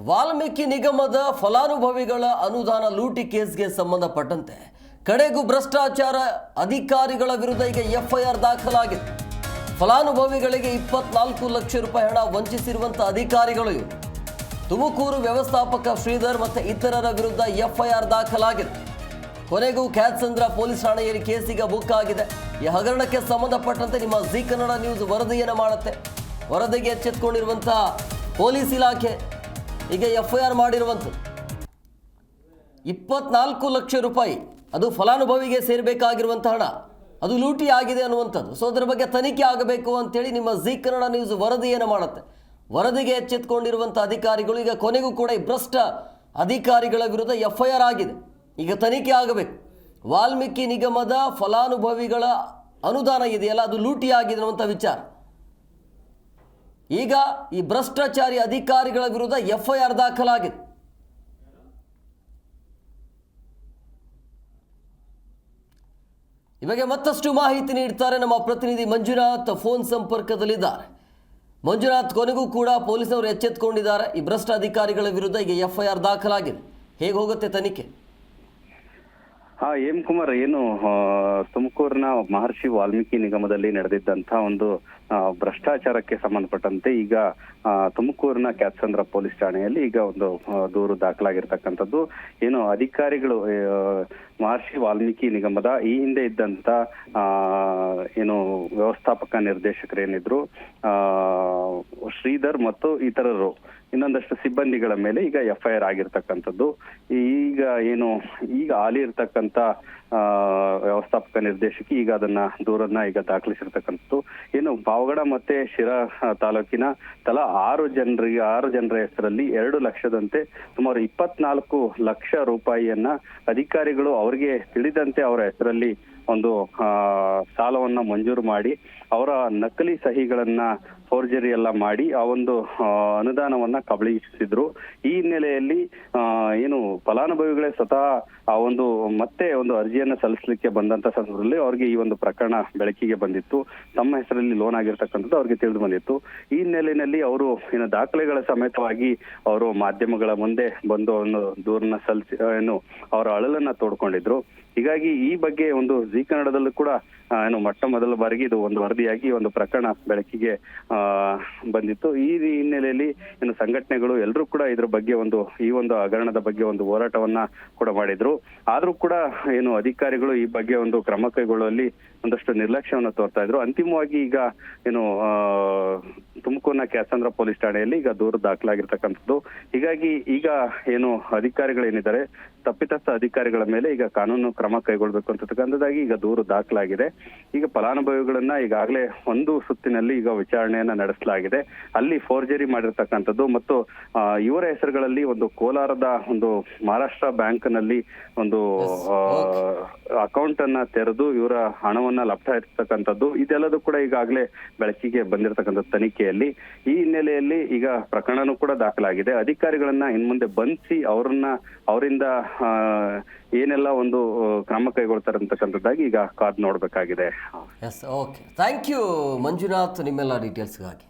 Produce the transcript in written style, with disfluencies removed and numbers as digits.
ವಾಲ್ಮೀಕಿ ನಿಗಮದ ಫಲಾನುಭವಿಗಳ ಅನುದಾನ ಲೂಟಿ ಕೇಸ್ಗೆ ಸಂಬಂಧಪಟ್ಟಂತೆ ಕಡೆಗೂ ಭ್ರಷ್ಟಾಚಾರ ಅಧಿಕಾರಿಗಳ ವಿರುದ್ಧ ಈಗ ಎಫ್ಐಆರ್ ದಾಖಲಾಗಿದೆ. ಫಲಾನುಭವಿಗಳಿಗೆ 24 ಲಕ್ಷ ರೂಪಾಯಿ ಹಣ ವಂಚಿಸಿರುವಂಥ ಅಧಿಕಾರಿಗಳು ಇವರು. ತುಮಕೂರು ವ್ಯವಸ್ಥಾಪಕ ಶ್ರೀಧರ್ ಮತ್ತು ಇತರರ ವಿರುದ್ಧ ಎಫ್ಐಆರ್ ದಾಖಲಾಗಿದೆ. ಕೊನೆಗೂ ಕ್ಯಾತ್ಸಂದ್ರ ಪೊಲೀಸ್ ಠಾಣೆಯಲ್ಲಿ ಕೇಸಿಗ ಬುಕ್ ಆಗಿದೆ. ಈ ಹಗರಣಕ್ಕೆ ಸಂಬಂಧಪಟ್ಟಂತೆ ನಿಮ್ಮ ಜಿ ಕನ್ನಡ ನ್ಯೂಸ್ ವರದಿಯನ್ನು ಮಾಡುತ್ತೆ. ವರದಿಗೆ ಎಚ್ಚೆತ್ತುಕೊಂಡಿರುವಂಥ ಪೊಲೀಸ್ ಇಲಾಖೆ ಈಗ ಎಫ್ಐಆರ್ ಮಾಡಿರುವಂಥದ್ದು 24 ಲಕ್ಷ ರೂಪಾಯಿ ಅದು ಫಲಾನುಭವಿಗೆ ಸೇರಬೇಕಾಗಿರುವಂಥ ಹಣ ಅದು ಲೂಟಿ ಆಗಿದೆ ಅನ್ನುವಂಥದ್ದು. ಸೊ ಅದರ ಬಗ್ಗೆ ತನಿಖೆ ಆಗಬೇಕು ಅಂತೇಳಿ ನಿಮ್ಮ ಜಿ ಕನ್ನಡ ನ್ಯೂಸ್ ವರದಿಯನ್ನು ಮಾಡುತ್ತೆ. ವರದಿಗೆ ಎಚ್ಚೆತ್ತುಕೊಂಡಿರುವಂಥ ಅಧಿಕಾರಿಗಳು ಈಗ ಕೊನೆಗೂ ಕೂಡ ಈ ಭ್ರಷ್ಟ ಅಧಿಕಾರಿಗಳ ವಿರುದ್ಧ ಎಫ್ಐಆರ್ ಆಗಿದೆ. ಈಗ ತನಿಖೆ ಆಗಬೇಕು. ವಾಲ್ಮೀಕಿ ನಿಗಮದ ಫಲಾನುಭವಿಗಳ ಅನುದಾನ ಇದೆಯಲ್ಲ ಅದು ಲೂಟಿ ಆಗಿದೆ ಅನ್ನುವಂಥ ವಿಚಾರ. ಈಗ ಈ ಭ್ರಷ್ಟಾಚಾರಿ ಅಧಿಕಾರಿಗಳ ವಿರುದ್ಧ ಎಫ್ಐಆರ್ ದಾಖಲಾಗಿದೆ. ಇವಾಗ ಮತ್ತಷ್ಟು ಮಾಹಿತಿ ನೀಡ್ತಾರೆ ನಮ್ಮ ಪ್ರತಿನಿಧಿ ಮಂಜುನಾಥ್ ಫೋನ್ ಸಂಪರ್ಕದಲ್ಲಿದ್ದಾರೆ. ಮಂಜುನಾಥ್, ಕೊನೆಗೂ ಕೂಡ ಪೊಲೀಸರು ಎಚ್ಚೆತ್ತುಕೊಂಡಿದ್ದಾರೆ. ಈ ಭ್ರಷ್ಟ ಅಧಿಕಾರಿಗಳ ವಿರುದ್ಧ ಈಗ ಎಫ್ಐಆರ್ ದಾಖಲಾಗಿದೆ. ಹೇಗೆ ಹೋಗುತ್ತೆ ತನಿಖೆ? ಎಂ ಕುಮಾರ್, ಏನು ತುಮಕೂರಿನ ಮಹರ್ಷಿ ವಾಲ್ಮೀಕಿ ನಿಗಮದಲ್ಲಿ ನಡೆದಿದ್ದಂತ ಒಂದು ಭ್ರಷ್ಟಾಚಾರಕ್ಕೆ ಸಂಬಂಧಪಟ್ಟಂತೆ ಈಗ ತುಮಕೂರಿನ ಕ್ಯಾತ್ಸಂದ್ರ ಪೊಲೀಸ್ ಠಾಣೆಯಲ್ಲಿ ಈಗ ಒಂದು ದೂರು ದಾಖಲಾಗಿರ್ತಕ್ಕಂಥದ್ದು. ಏನು ಅಧಿಕಾರಿಗಳು ಮಹರ್ಷಿ ವಾಲ್ಮೀಕಿ ನಿಗಮದ ಈ ಹಿಂದೆ ಇದ್ದಂತ ಏನು ವ್ಯವಸ್ಥಾಪಕ ನಿರ್ದೇಶಕರೇನಿದ್ರು ಶ್ರೀಧರ್ ಮತ್ತು ಇತರರು ಇನ್ನೊಂದಷ್ಟು ಸಿಬ್ಬಂದಿಗಳ ಮೇಲೆ ಈಗ ಎಫ್ಐಆರ್ ಆಗಿರ್ತಕ್ಕಂಥದ್ದು. ಈಗ ಹಾಲಿ ಇರ್ತಕ್ಕಂಥ ವ್ಯವಸ್ಥಾಪಕ ನಿರ್ದೇಶಕಿ ಈಗ ಅದನ್ನ ದೂರನ್ನ ಈಗ ದಾಖಲಿಸಿರ್ತಕ್ಕಂಥದ್ದು. ಏನು ಪಾವಗಡ ಮತ್ತೆ ಶಿರಾ ತಾಲೂಕಿನ ತಲಾ 6 ಜನರ ಹೆಸರಲ್ಲಿ 2 ಲಕ್ಷದಂತೆ ಸುಮಾರು 24 ಲಕ್ಷ ರೂಪಾಯಿಯನ್ನ ಅಧಿಕಾರಿಗಳು ಅವರಿಗೆ ತಿಳಿದಂತೆ ಅವರ ಹೆಸರಲ್ಲಿ ಒಂದು ಸಾಲವನ್ನ ಮಂಜೂರು ಮಾಡಿ ಅವರ ನಕಲಿ ಸಹಿಗಳನ್ನ ಫೋರ್ಜರಿ ಎಲ್ಲ ಮಾಡಿ ಆ ಒಂದು ಅನುದಾನವನ್ನ ಕಬಳಿಸಿದ್ರು. ಈ ಹಿನ್ನೆಲೆಯಲ್ಲಿ ಏನು ಫಲಾನುಭವಿಗಳೇ ಸ್ವತಃ ಆ ಮತ್ತೆ ಒಂದು ಅರ್ಜಿಯನ್ನ ಸಲ್ಲಿಸಲಿಕ್ಕೆ ಬಂದಂತ ಸಂದರ್ಭದಲ್ಲಿ ಅವ್ರಿಗೆ ಈ ಒಂದು ಪ್ರಕರಣ ಬೆಳಕಿಗೆ ಬಂದಿತ್ತು. ತಮ್ಮ ಹೆಸರಲ್ಲಿ ಲೋನ್ ಆಗಿರ್ತಕ್ಕಂಥದ್ದು ಅವ್ರಿಗೆ ತಿಳಿದು ಬಂದಿತ್ತು. ಈ ಹಿನ್ನೆಲೆಯಲ್ಲಿ ಅವರು ಏನು ದಾಖಲೆಗಳ ಸಮೇತವಾಗಿ ಅವರು ಮಾಧ್ಯಮಗಳ ಮುಂದೆ ಬಂದು ಒಂದು ದೂರನ್ನ ಸಲ್ಲಿಸಿ ಅವರ ಅಳಲನ್ನ ತೋಡ್ಕೊಂಡಿದ್ರು. ಹೀಗಾಗಿ ಈ ಬಗ್ಗೆ ಒಂದು ಜಿ ಕನ್ನಡದಲ್ಲೂ ಕೂಡ ಮೊಟ್ಟ ಮೊದಲ ಬಾರಿಗೆ ಇದು ಒಂದು ವರದಿಯಾಗಿ ಒಂದು ಪ್ರಕರಣ ಬೆಳಕಿಗೆ ಬಂದಿತ್ತು. ಈ ಹಿನ್ನೆಲೆಯಲ್ಲಿ ಸಂಘಟನೆಗಳು ಎಲ್ಲರೂ ಕೂಡ ಇದ್ರ ಬಗ್ಗೆ ಈ ಒಂದು ಹಗರಣದ ಬಗ್ಗೆ ಒಂದು ಹೋರಾಟವನ್ನ ಕೂಡ ಮಾಡಿದ್ರು. ಆದ್ರೂ ಕೂಡ ಅಧಿಕಾರಿಗಳು ಈ ಬಗ್ಗೆ ಒಂದು ಕ್ರಮ ಕೈಗೊಳ್ಳುವಲ್ಲಿ ಒಂದಷ್ಟು ನಿರ್ಲಕ್ಷ್ಯವನ್ನು ತೋರ್ತಾ ಇದ್ರು. ಅಂತಿಮವಾಗಿ ಈಗ ತುಮಕೂರಿನ ಕ್ಯಾತ್ಸಂದ್ರ ಪೊಲೀಸ್ ಠಾಣೆಯಲ್ಲಿ ಈಗ ದೂರು ದಾಖಲಾಗಿರ್ತಕ್ಕಂಥದ್ದು. ಹೀಗಾಗಿ ಈಗ ಅಧಿಕಾರಿಗಳೇನಿದ್ದಾರೆ ತಪ್ಪಿತಸ್ಥ ಅಧಿಕಾರಿಗಳ ಮೇಲೆ ಈಗ ಕಾನೂನು ಕ್ರಮ ಕೈಗೊಳ್ಬೇಕು ಅಂತಕ್ಕಂಥದ್ದಾಗಿ ಈಗ ದೂರು ದಾಖಲಾಗಿದೆ. ಈಗ ಫಲಾನುಭವಿಗಳನ್ನ ಈಗಾಗಲೇ ಒಂದು ಸುತ್ತಿನಲ್ಲಿ ಈಗ ವಿಚಾರಣೆಯನ್ನ ನಡೆಸಲಾಗಿದೆ. ಅಲ್ಲಿ ಫೋರ್ಜರಿ ಮಾಡಿರ್ತಕ್ಕಂಥದ್ದು ಮತ್ತು ಇವರ ಹೆಸರುಗಳಲ್ಲಿ ಒಂದು ಕೋಲಾರದ ಒಂದು ಮಹಾರಾಷ್ಟ್ರ ಬ್ಯಾಂಕ್ ನಲ್ಲಿ ಒಂದು ಅಕೌಂಟ್ ಅನ್ನ ತೆರೆದು ಇವರ ಹಣವನ್ನ ಲಪಟಾಯಿರ್ತಕ್ಕಂಥದ್ದು ಇದೆಲ್ಲದೂ ಕೂಡ ಈಗಾಗಲೇ ಬೆಳಕಿಗೆ ಬಂದಿರತಕ್ಕಂಥ ತನಿಖೆಯಲ್ಲಿ. ಈ ಹಿನ್ನೆಲೆಯಲ್ಲಿ ಈಗ ಪ್ರಕರಣನೂ ಕೂಡ ದಾಖಲಾಗಿದೆ. ಅಧಿಕಾರಿಗಳನ್ನ ಇನ್ಮುಂದೆ ಬಂಧಿಸಿ ಅವರಿಂದ ಏನೆಲ್ಲ ಒಂದು ಕ್ರಮ ಕೈಗೊಳ್ತಾರೆ ಅಂತಕ್ಕಂಥದ್ದಾಗಿ ಈಗ ಕಾದ್ ನೋಡ್ಬೇಕಾಗಿದೆ. Yes, okay, thank you Manjunath ನಿಮ್ಮೆಲ್ಲ ಡೀಟೇಲ್ಸ್ಗಾಗಿ.